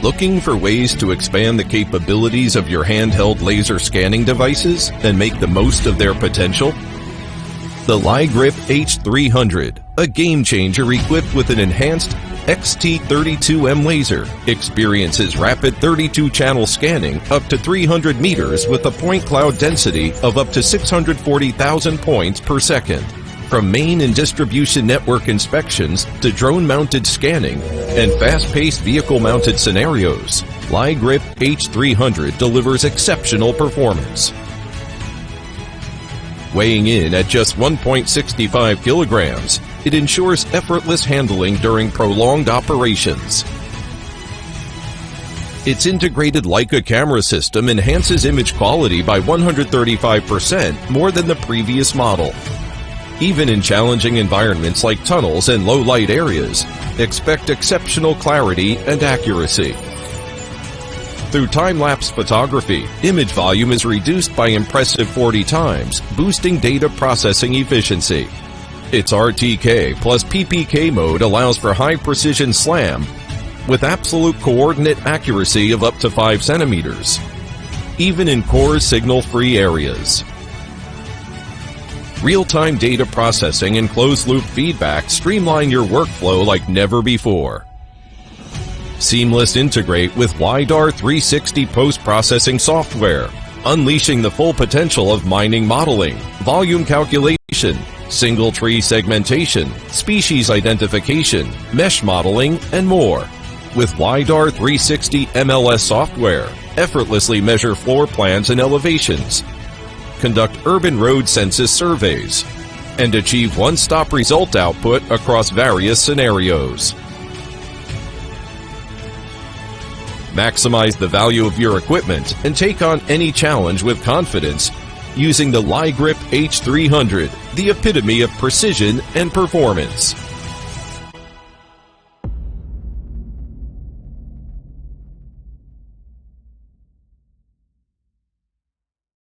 Looking for ways to expand the capabilities of your handheld laser scanning devices and make the most of their potential? The LiGrip H300, a game changer equipped with an enhanced XT32M laser, experiences rapid 32-channel scanning up to 300 meters with a point cloud density of up to 640,000 points per second. From main and distribution network inspections to drone-mounted scanning and fast-paced vehicle-mounted scenarios, LiGrip H300 delivers exceptional performance. Weighing in at just 1.65 kilograms, it ensures effortless handling during prolonged operations. Its integrated Leica camera system enhances image quality by 135% more than the previous model. Even in challenging environments like tunnels and low-light areas, expect exceptional clarity and accuracy. Through time-lapse photography, image volume is reduced by impressive 40 times, boosting data processing efficiency. Its RTK plus PPK mode allows for high-precision SLAM with absolute coordinate accuracy of up to 5 centimeters, even in core signal-free areas. Real-time data processing and closed-loop feedback streamline your workflow like never before. Seamless integrate with LiDAR 360 post-processing software, unleashing the full potential of mining modeling, volume calculation, single tree segmentation, species identification, mesh modeling, and more. With LiDAR 360 MLS software, effortlessly measure floor plans and elevations, conduct urban road census surveys, and achieve one-stop result output across various scenarios. Maximize the value of your equipment and take on any challenge with confidence using the LiGrip H300, the epitome of precision and performance.